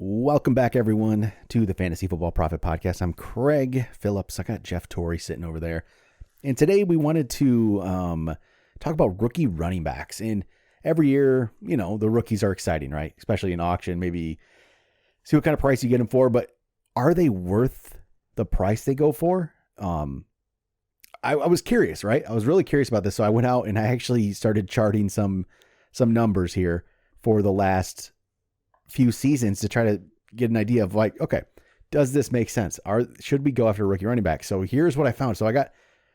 Welcome back, everyone, to the Fantasy Football Profit Podcast. I'm Craig Phillips. I got Jeff Torrey sitting over there. And today we wanted to talk about rookie running backs. And every year, the rookies are exciting, right? Especially in auction, maybe see what kind of price you get them for. But are they worth the price they go for? I was curious, right? I was really curious about this. So I went out and I actually started charting some numbers here for the last few seasons to try to get an idea of okay, does this make sense? Should we go after a rookie running back? So here's what I found. So I got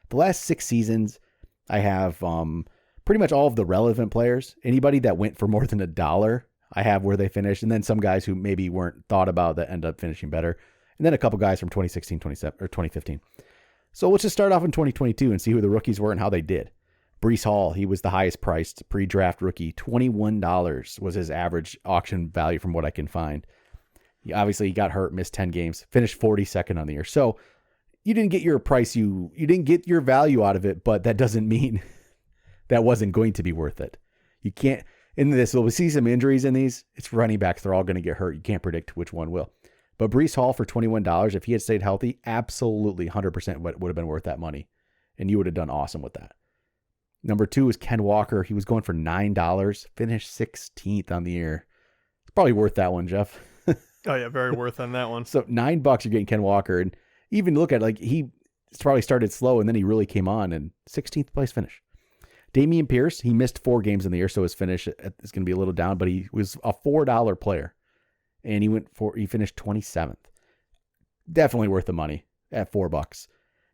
the last 6 seasons. I have pretty much all of the relevant players. Anybody that went for more than $1, I have where they finished. And then some guys who maybe weren't thought about that end up finishing better. And then a couple guys from 2016, 2015. So let's just start off in 2022 and see who the rookies were and how they did. Breece Hall, he was the highest priced pre-draft rookie. $21 was his average auction value from what I can find. He got hurt, missed 10 games, finished 42nd on the year. So you didn't get your price, you didn't get your value out of it, but that doesn't mean that wasn't going to be worth it. You can't, in this, we'll see some injuries in these. It's running backs. They're all going to get hurt. You can't predict which one will. But Breece Hall for $21, if he had stayed healthy, absolutely 100% would have been worth that money. And you would have done awesome with that. Number 2 is Ken Walker. He was going for $9, finished 16th on the year. It's probably worth that one, Jeff. Oh yeah, very worth on that one. So $9 you're getting Ken Walker, and even look at he probably started slow and then he really came on and 16th place finish. Dameon Pierce, he missed 4 games in the year, so his finish is going to be a little down, but he was a $4 player, and he finished 27th. Definitely worth the money at $4.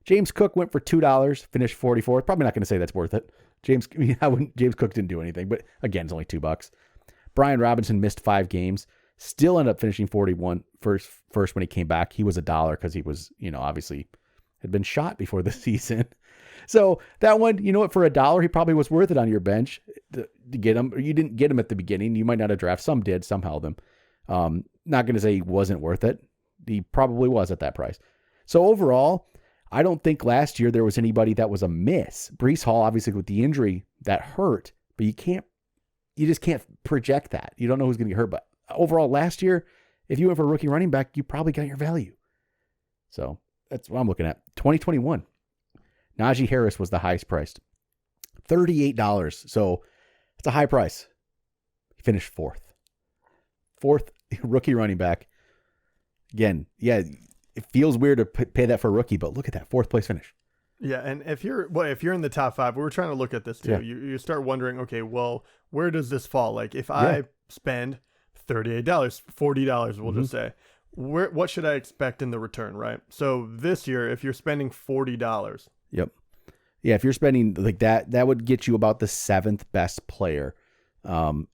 James Cook went for $2, finished 44th. Probably not going to say that's worth it. James Cook didn't do anything, but again, it's only $2. Brian Robinson missed 5 games, still ended up finishing 41 first when he came back. He was $1 because he was, obviously had been shot before the season. So that one, for $1, he probably was worth it on your bench to get him. You didn't get him at the beginning. You might not have drafted. Some did, some held him. Not going to say he wasn't worth it. He probably was at that price. So overall, I don't think last year there was anybody that was a miss. Breece Hall, obviously with the injury, that hurt, but you just can't project that. You don't know who's going to get hurt. But overall last year, if you went for a rookie running back, you probably got your value. So that's what I'm looking at. 2021, Najee Harris was the highest priced, $38. So it's a high price. He finished 4th rookie running back. Again, yeah, it feels weird to pay that for a rookie, but look at that 4th place finish. Yeah, and if you're in the top 5, we were trying to look at this too. Yeah. You start wondering, okay, well, where does this fall? Like if I spend $38, $40, we'll just say, what should I expect in the return, right? So this year, if you're spending $40, yep, yeah, if you're spending like that would get you about the 7th best player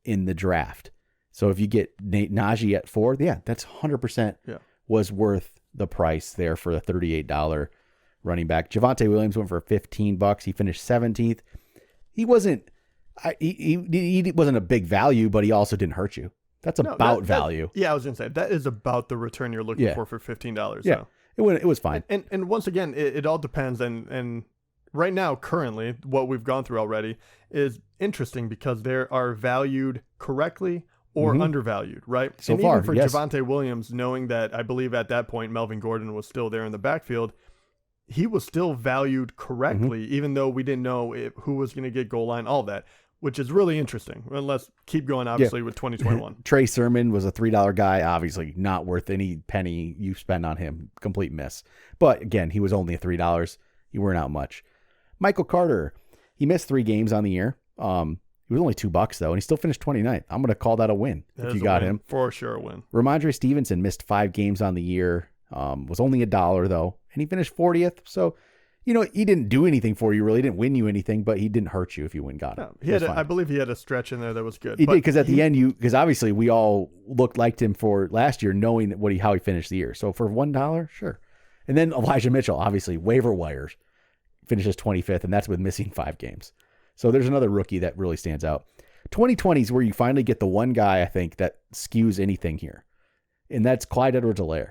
in the draft. So if you get Najee at 4, yeah, that's 100% was worth the price there for the $38 running back. Javonte Williams went for $15. He finished 17th. He wasn't a big value, but he also didn't hurt you. That's value. Yeah, I was gonna say that is about the return you're looking for $15. Yeah, so. It was fine. And once again, it all depends. And right now, currently, what we've gone through already is interesting because there are valued correctly or undervalued, right? So and far, even for Javonte Williams, knowing that I believe at that point Melvin Gordon was still there in the backfield, he was still valued correctly, even though we didn't know who was going to get goal line, all that, which is really interesting. And let's keep going, obviously, with 2021. Trey Sermon was a $3 guy, obviously not worth any penny you spend on him. Complete miss. But again, he was only a $3. You weren't out much. Michael Carter, he missed 3 games on the year. He was only $2 though, and he still finished 29th. I'm going to call that a win if you got him. For sure a win. Ramondre Stevenson missed 5 games on the year, was only $1 though, and he finished 40th. So, he didn't do anything for you really. He didn't win you anything, but he didn't hurt you if you got him. No, I believe he had a stretch in there that was good. He did, because at the end, because obviously we all liked him for last year, knowing how he finished the year. So for $1, sure. And then Elijah Mitchell, obviously waiver wires, finishes 25th, and that's with missing 5 games. So there's another rookie that really stands out. 2020 is where you finally get the one guy, I think, that skews anything here. And that's Clyde Edwards-Helaire.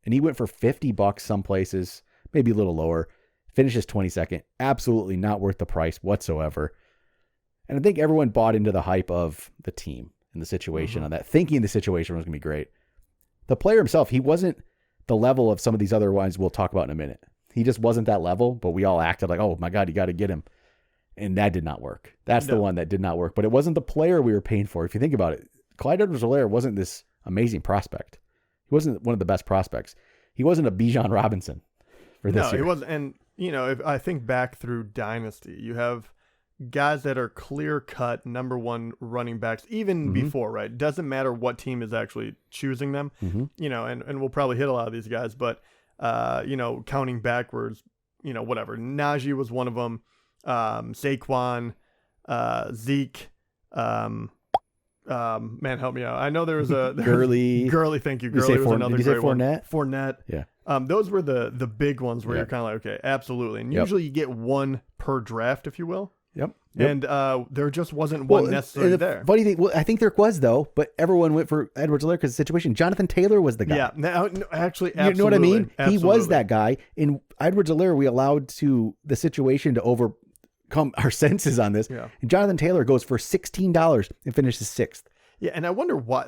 And he went for $50 some places, maybe a little lower. Finishes 22nd. Absolutely not worth the price whatsoever. And I think everyone bought into the hype of the team and the situation on that, thinking the situation was going to be great. The player himself, he wasn't the level of some of these other ones we'll talk about in a minute. He just wasn't that level, but we all acted like, oh my God, you got to get him. And that did not work. That's the one that did not work. But it wasn't the player we were paying for. If you think about it, Clyde Edwards-Helaire wasn't this amazing prospect. He wasn't one of the best prospects. He wasn't a Bijan Robinson for this year. No, he wasn't. And, if I think back through Dynasty, you have guys that are clear-cut number one running backs, even before, right? Doesn't matter what team is actually choosing them, and we'll probably hit a lot of these guys, but, counting backwards, whatever. Najee was one of them. Saquon, Zeke, man, help me out. I know there was a Gurley. Thank you. Gurley was another great one. Fournette. Yeah. Those were the big ones where you're kind of like, okay, absolutely. And usually you get one per draft, if you will. Yep. And there just wasn't one necessarily there. Funny thing, I think there was though, but everyone went for Edwards-Helaire because of the situation. Jonathan Taylor was the guy. Yeah, no, actually, absolutely. You know what I mean? Absolutely. He was that guy. In Edwards-Helaire, we allowed the situation to overcome our senses on this. Yeah. And Jonathan Taylor goes for $16 and finishes 6th. Yeah, and I wonder why,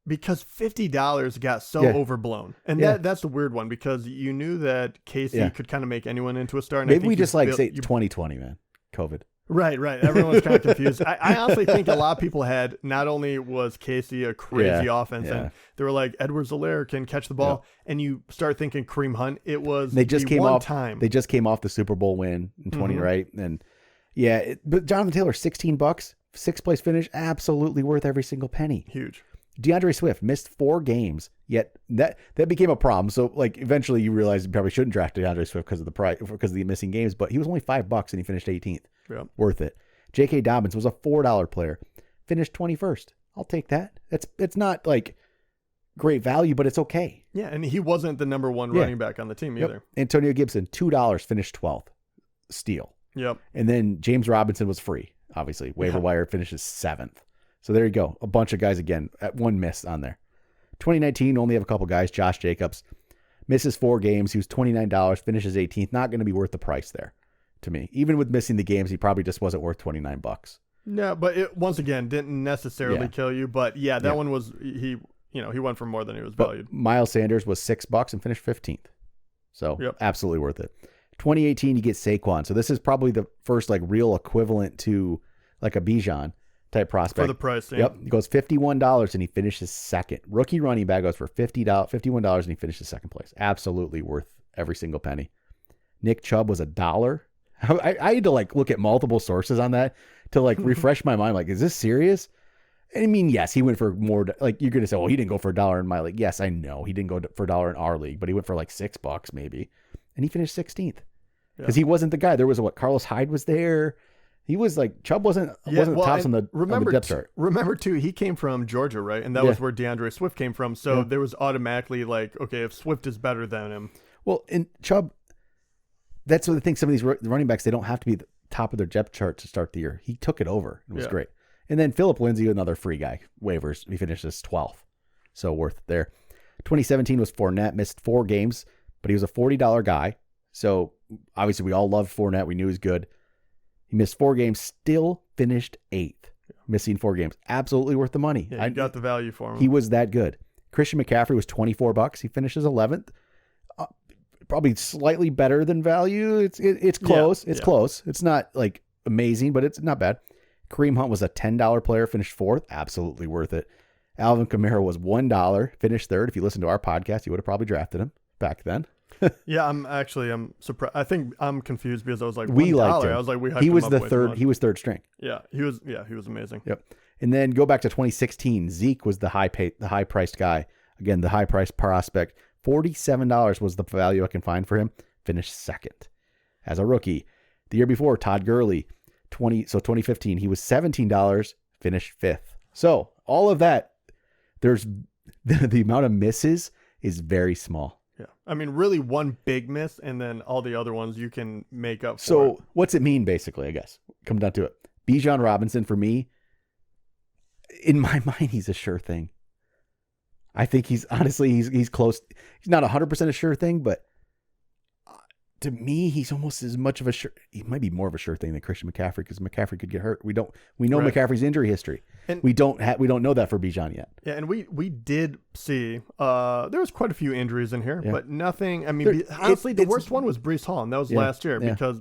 because $50 got so overblown. And that's the weird one, because you knew that Casey could kind of make anyone into a star. And Maybe we just say 2020, man. COVID. Right. Everyone was kind of confused. I honestly think a lot of people had, not only was Casey a crazy offense, and they were like, Edwards-Helaire can catch the ball, and you start thinking Kareem Hunt. It was They just came off the Super Bowl win in 20, right? And but Jonathan Taylor, $16, 6th place finish, absolutely worth every single penny. Huge. DeAndre Swift missed 4 games, yet that became a problem. So eventually you realize you probably shouldn't draft DeAndre Swift because of the price, because of the missing games, but he was only $5 and he finished 18th. Yeah. Worth it. J.K. Dobbins was a $4 player, finished 21st. I'll take that. It's not great value, but it's okay. Yeah, and he wasn't the number one running back on the team either. Antonio Gibson, $2, finished 12th. Steal. Yep. And then James Robinson was free, obviously. Waiver wire finishes 7th. So there you go. A bunch of guys again at one miss on there. 2019, only have a couple guys. Josh Jacobs misses 4 games. He was $29, finishes 18th. Not going to be worth the price there to me. Even with missing the games, he probably just wasn't worth $29. No, but it once again didn't necessarily kill you. But that one was he went for more than he was valued. But Miles Sanders was $6 and finished 15th. So absolutely worth it. 2018, you get Saquon. So this is probably the first real equivalent to a Bijan type prospect. For the price. Yep. He goes $51 and he finishes 2nd. Rookie running back goes for $51 and he finishes 2nd place. Absolutely worth every single penny. Nick Chubb was $1. I had to look at multiple sources on that to refresh my mind. Is this serious? I mean, yes, he went for more. You're going to say, well, he didn't go for $1 in my league. Yes, I know he didn't go for $1 in our league, but he went for $6 maybe. And he finished 16th because he wasn't the guy. There was Carlos Hyde was there. He was Chubb wasn't tops on the depth chart. Remember too, he came from Georgia, right? And that was where DeAndre Swift came from. So there was automatically okay, if Swift is better than him. Well, and Chubb, that's what I think. Some of these running backs, they don't have to be the top of their depth chart to start the year. He took it over. It was great. And then Phillip Lindsay, another free guy, waivers. He finished as 12th, so worth it there. 2017 was Fournette, missed 4 games, but he was a $40 guy. So obviously we all loved Fournette. We knew he was good. He missed 4 games, still finished 8th, missing 4 games. Absolutely worth the money. Yeah, I got the value for him. He was that good. Christian McCaffrey was $24. He finishes 11th. Probably slightly better than value. It's close. It's close. It's not amazing, but it's not bad. Kareem Hunt was a $10 player, finished 4th. Absolutely worth it. Alvin Kamara was $1, finished 3rd. If you listened to our podcast, you would have probably drafted him back then. Yeah, I'm surprised. I think I'm confused because I was we liked him. I was we hyped he was him the up way third. too much. He was 3rd string. Yeah, he was amazing. Yep. And then go back to 2016. Zeke was the high priced guy. Again, the high priced prospect. $47 was the value I can find for him. Finished 2nd as a rookie. The year before, Todd Gurley, 2015, he was $17, finished 5th. So all of that, there's the amount of misses is very small. Yeah. I mean, really one big miss, and then all the other ones you can make up for. So what's it mean, basically, I guess? Come down to it. Bijan Robinson, for me, in my mind, he's a sure thing. I think he's close. He's not 100% a sure thing, but to me, he's almost as much of a sure. He might be more of a sure thing than Christian McCaffrey because McCaffrey could get hurt. We know Right. McCaffrey's injury history. And we don't know that for Bijan yet. yeah, and we did see there was quite a few injuries in here, Yeah. but nothing. I mean, honestly, the it's- worst one was Breece Hall, and that was Yeah, last year yeah.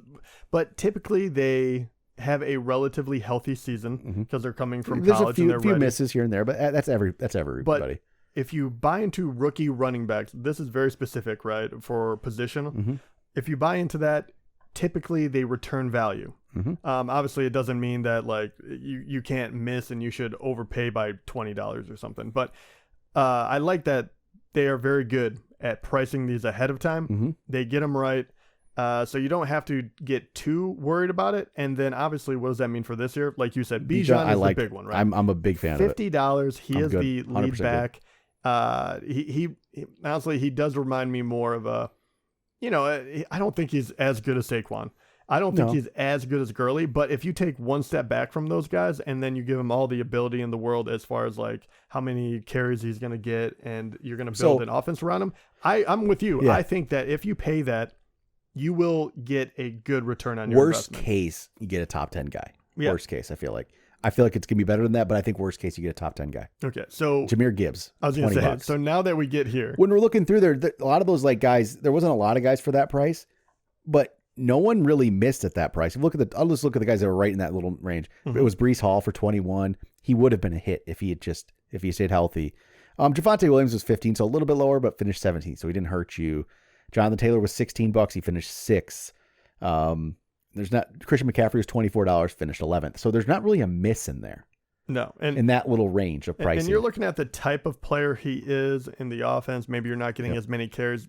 but typically they have a relatively healthy season because they're coming from There's college a and they're few ready. misses here and there, but that's everybody. If you buy into rookie running backs, this is very specific, right, for position. Mm-hmm. If you buy into that, typically they return value. Mm-hmm. Obviously, it doesn't mean that like you can't miss and you should overpay by $20 or something. But I like that they are very good at pricing these ahead of time. Mm-hmm. They get them right. So you don't have to get too worried about it. And then obviously, what does that mean for this year? Like you said, Bijan is the big one, right? I'm a big fan of it. $50. He I'm is good. the 100% lead back. He honestly, he does remind me more of a, I don't think he's as good as Saquon. I don't think No. he's as good as Gurley, but if you take one step back from those guys and then you give him all the ability in the world as far as like how many carries he's going to get and you're going to build an offense around him, I'm with you. Yeah. I think that if you pay that, you will get a good return on your Worst investment. case, you get a top 10 guy. Yeah. Worst case, I feel like it's going to be better than that, but I think worst case, you get a top 10 guy. Okay, so Jahmyr Gibbs. I was going to say, $20. so now that we get here, When we're looking through there, a lot of those like guys, there wasn't a lot of guys for that price, but no one really missed at that price. I'll just look at the guys that were right in that little range. Mhm. It was Breece Hall for 21. He would have been a hit if he stayed healthy. Javonte Williams was 15, so a little bit lower, but finished 17, so he didn't hurt you. Jonathan Taylor was $16. He finished 6th. Christian McCaffrey was $24, finished 11th. So there's not really a miss in there no. And in that little range of pricing. And you're looking at the type of player he is in the offense. Maybe you're not getting as many carries.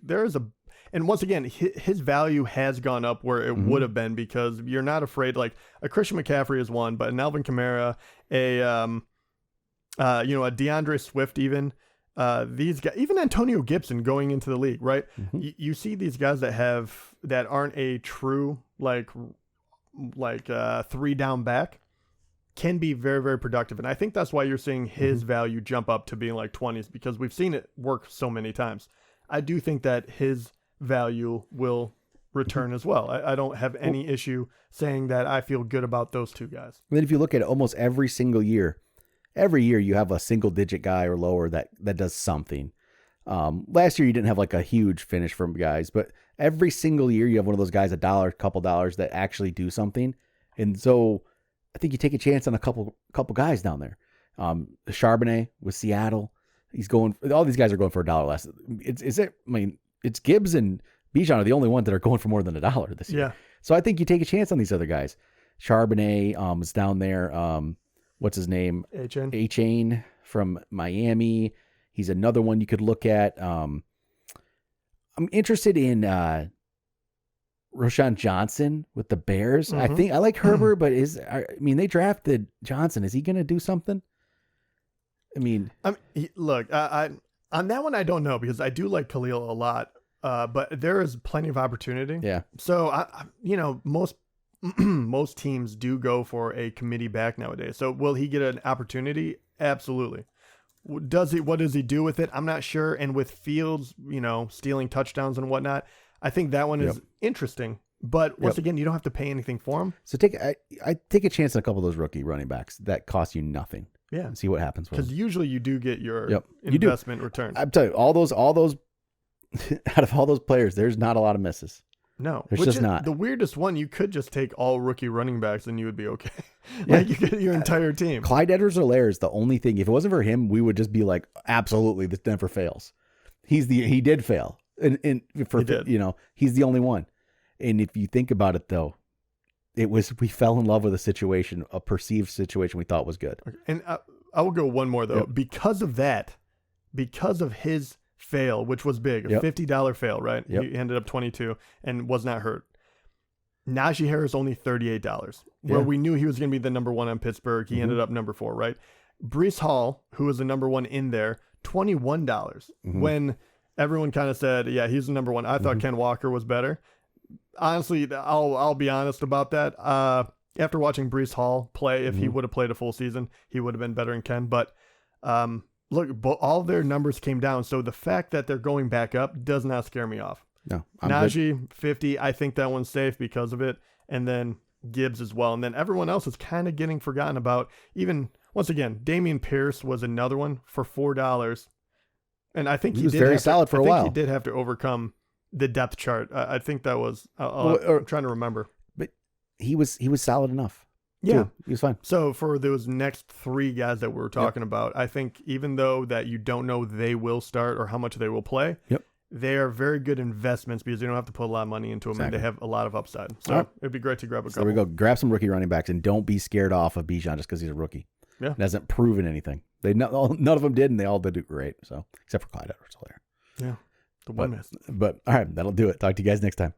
And once again, his value has gone up where it would have been because you're not afraid. Like a Christian McCaffrey is one, but an Alvin Kamara, a DeAndre Swift, even these guys, even Antonio Gibson going into the league, right? Mm-hmm. You see these guys that aren't a true like 3 down back can be very, very productive. And I think that's why you're seeing his value jump up to being like 20s because we've seen it work so many times. I do think that his value will return as well. I don't have any issue saying that I feel good about those two guys. And then if you look at it, almost every single year, you have a single digit guy or lower that does something. Last year you didn't have like a huge finish from guys, but every single year you have one of those guys, $1, couple dollars that actually do something. And so I think you take a chance on a couple guys down there. Charbonnet with Seattle, all these guys are going for $1 less. It's Gibbs and Bijan are the only ones that are going for more than $1 this year. Yeah. So I think you take a chance on these other guys. Charbonnet is down there. What's his name? A-Chain from Miami. He's another one you could look at. I'm interested in Roschon Johnson with the Bears. Mm-hmm. I like Herbert, but they drafted Johnson. Is he going to do something? Look, on that one, I don't know because I do like Khalil a lot, but there is plenty of opportunity. Yeah. So most teams do go for a committee back nowadays. So will he get an opportunity? Absolutely. What does he do with it? I'm not sure. And with Fields, stealing touchdowns and whatnot, I think that one is interesting. But once again, you don't have to pay anything for him. So I take a chance on a couple of those rookie running backs that cost you nothing. Yeah. And see what happens with them. Because usually you do get your You do. investment return. I'm telling you, all those out of all those players, there's not a lot of misses. No, There's just not. The weirdest one, you could just take all rookie running backs and you would be okay. Like you get your entire team. Clyde Edwards-Helaire is the only thing. If it wasn't for him, we would just be like, absolutely, this never fails. He did fail. And He did. He's the only one. And if you think about it though, we fell in love with a perceived situation we thought was good. Okay. And I will go one more though. Yep. Because of his fail, which was big, a $50 fail, right? Yep. He ended up 22 and was not hurt. Najee Harris only $38, where we knew he was going to be the number one on Pittsburgh. He ended up number 4, right? Breece Hall, who was the number one in there, $21. When everyone kind of said, yeah, he's the number one. I thought Ken Walker was better. Honestly, I'll be honest about that. After watching Breece Hall play, if he would have played a full season, he would have been better than Ken. But look, all their numbers came down. So the fact that they're going back up does not scare me off. No, I'm good. Najee 50. I think that one's safe because of it, and then Gibbs as well, and then everyone else is kind of getting forgotten about. Even once again, Damian Pierce was another one for $4, and I think he was very solid for a while. He did have to overcome the depth chart. I think that was. I'm trying to remember, but he was solid enough. Yeah, too. He was fine. So for those next 3 guys that we're talking about, I think even though that you don't know they will start or how much they will play, they are very good investments because you don't have to put a lot of money into them and they have a lot of upside. So it'd be great to grab a couple. There we go. Grab some rookie running backs and don't be scared off of Bijan just because he's a rookie. Yeah, it hasn't proven anything. None of them did, and they all did great. So except for Clyde Edwards-Helaire. Yeah, the one miss. But all right, that'll do it. Talk to you guys next time.